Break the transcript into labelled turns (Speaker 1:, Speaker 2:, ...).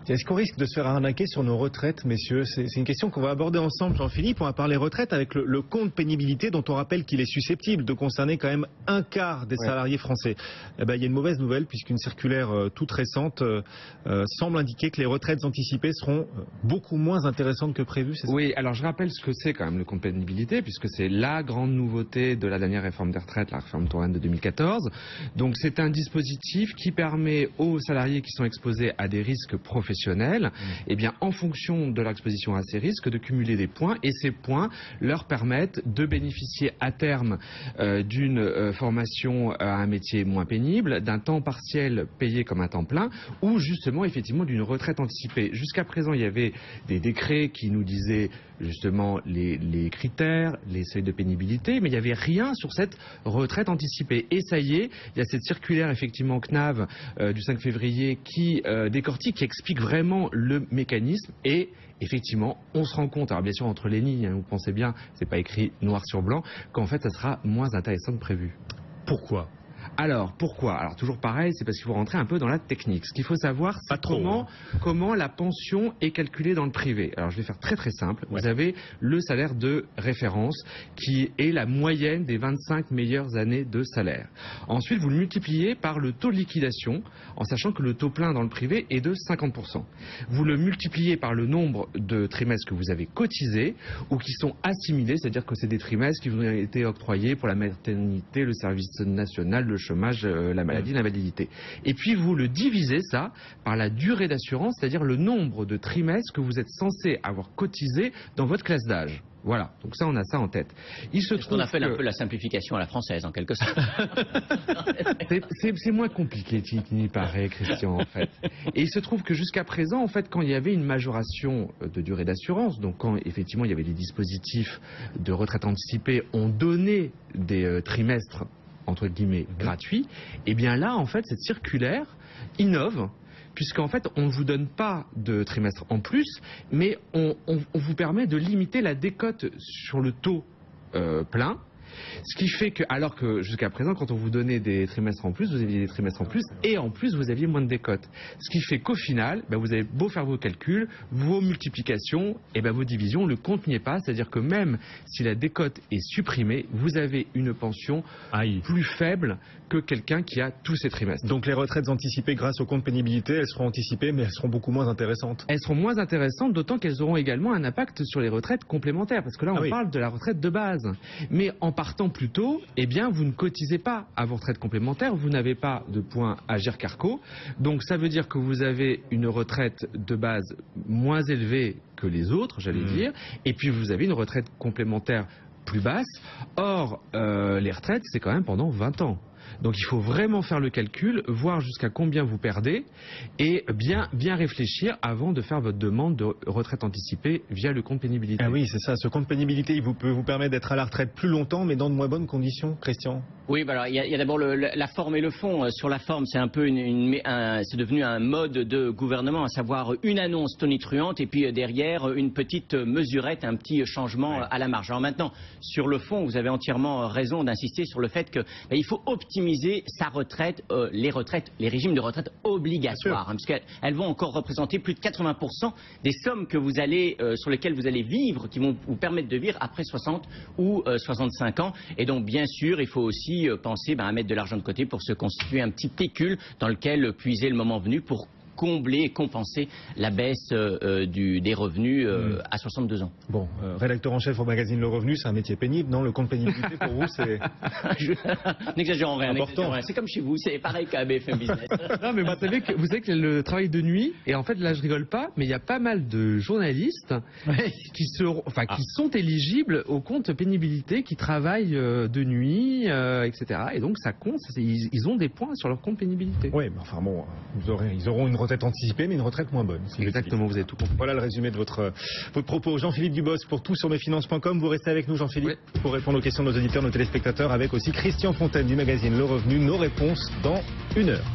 Speaker 1: Est-ce qu'on risque de se faire arnaquer sur nos retraites, messieurs? C'est une question qu'on va aborder ensemble, Jean-Philippe. On va parler retraite avec le compte pénibilité dont on rappelle qu'il est susceptible de concerner quand même un quart des salariés français. Eh ben, il y a une mauvaise nouvelle puisqu'une circulaire toute récente semble indiquer que les retraites anticipées seront beaucoup moins intéressantes que prévu.
Speaker 2: Oui, alors je rappelle ce que c'est quand même le compte pénibilité, puisque c'est la grande nouveauté de la dernière réforme des retraites, la réforme Touraine de 2014. Donc c'est un dispositif qui permet aux salariés qui sont exposés à des risques professionnels, eh bien, en fonction de leur exposition à ces risques, de cumuler des points, et ces points leur permettent de bénéficier à terme d'une formation à un métier moins pénible, d'un temps partiel payé comme un temps plein, ou justement effectivement d'une retraite anticipée. Jusqu'à présent, il y avait des décrets qui nous disaient justement les critères, les seuils de pénibilité, mais il n'y avait rien sur cette retraite anticipée. Et ça y est, il y a cette circulaire effectivement CNAV du 5 février qui décortique, qui explique vraiment le mécanisme, et effectivement on se rend compte, alors bien sûr entre les lignes, hein, vous pensez bien, c'est pas écrit noir sur blanc, qu'en fait ça sera moins intéressant que prévu.
Speaker 1: Pourquoi ?
Speaker 2: Alors, pourquoi? Alors, toujours pareil, c'est parce qu'il faut rentrer un peu dans la technique. Ce qu'il faut savoir, c'est comment la pension est calculée dans le privé. Alors, je vais faire très très simple. Vous avez le salaire de référence qui est la moyenne des 25 meilleures années de salaire. Ensuite, vous le multipliez par le taux de liquidation, en sachant que le taux plein dans le privé est de 50%. Vous le multipliez par le nombre de trimestres que vous avez cotisés ou qui sont assimilés, c'est-à-dire que c'est des trimestres qui vous ont été octroyés pour la maternité, le service national, le chômage, la maladie, l'invalidité. Et puis vous le divisez ça par la durée d'assurance, c'est-à-dire le nombre de trimestres que vous êtes censé avoir cotisé dans votre classe d'âge. Voilà, donc ça on a ça en tête.
Speaker 3: C'est ce qu'on appelle un peu la simplification à la française en quelque sorte.
Speaker 2: C'est moins compliqué qu'il n'y paraît, Christian, en fait. Et il se trouve que jusqu'à présent, en fait, quand il y avait une majoration de durée d'assurance, donc quand effectivement il y avait des dispositifs de retraite anticipée, on donnait des trimestres entre guillemets gratuits, et bien là en fait cette circulaire innove, puisqu'en fait on ne vous donne pas de trimestre en plus, mais on vous permet de limiter la décote sur le taux plein. Ce qui fait que, alors que jusqu'à présent, quand on vous donnait des trimestres en plus, vous aviez des trimestres en plus, et en plus vous aviez moins de décote. Ce qui fait qu'au final, vous avez beau faire vos calculs, vos multiplications, et vos divisions, le compte n'y est pas. C'est-à-dire que même si la décote est supprimée, vous avez une pension plus faible que quelqu'un qui a tous ses trimestres.
Speaker 1: Donc les retraites anticipées grâce au compte pénibilité, elles seront anticipées, mais elles seront beaucoup moins intéressantes.
Speaker 2: Elles seront moins intéressantes, d'autant qu'elles auront également un impact sur les retraites complémentaires, parce que là on parle de la retraite de base. Mais en partant plus tôt, eh bien vous ne cotisez pas à vos retraites complémentaires, vous n'avez pas de points Agirc-Arrco, donc ça veut dire que vous avez une retraite de base moins élevée que les autres, j'allais dire, et puis vous avez une retraite complémentaire plus basse. Or, les retraites, c'est quand même pendant 20 ans. Donc il faut vraiment faire le calcul, voir jusqu'à combien vous perdez et bien réfléchir avant de faire votre demande de retraite anticipée via le compte pénibilité.
Speaker 1: Ah oui, c'est ça, ce compte pénibilité, il peut vous permettre d'être à la retraite plus longtemps, mais dans de moins bonnes conditions, Christian.
Speaker 3: Oui, alors il y a d'abord la forme et le fond. Sur la forme, c'est un peu c'est devenu un mode de gouvernement, à savoir une annonce tonitruante et puis derrière une petite mesurette, un petit changement à la marge. Alors maintenant, sur le fond, vous avez entièrement raison d'insister sur le fait qu'il faut optimiser sa retraite, les régimes de retraite obligatoires, parce qu'elles vont encore représenter plus de 80% des sommes que vous allez, sur lesquelles vous allez vivre, qui vont vous permettre de vivre après 60 ou 65 ans. Et donc, bien sûr, il faut aussi penser à mettre de l'argent de côté pour se constituer un petit pécule dans lequel puiser le moment venu pour combler et compenser la baisse des revenus à 62 ans.
Speaker 1: Bon, rédacteur en chef au magazine Le Revenu, c'est un métier pénible, non? Le compte pénibilité pour vous, c'est...
Speaker 3: N'exagérons rien, c'est comme chez vous, c'est pareil qu'à BFM Business.
Speaker 2: Non, mais vous savez que le travail de nuit, et en fait là je rigole pas, mais il y a pas mal de journalistes qui sont éligibles au compte pénibilité, qui travaillent de nuit, etc. Et donc ça compte, ils ont des points sur leur compte pénibilité.
Speaker 1: Oui, mais enfin bon, ils auront une retraite anticipée, mais une retraite moins bonne.
Speaker 2: Exactement, vous avez tout compris.
Speaker 1: Voilà le résumé de votre propos. Jean-Philippe Dubosc pour tout sur mesfinances.com. Vous restez avec nous, Jean-Philippe, pour répondre aux questions de nos auditeurs, nos téléspectateurs, avec aussi Christian Fontaine du magazine Le Revenu. Nos réponses dans 1 heure.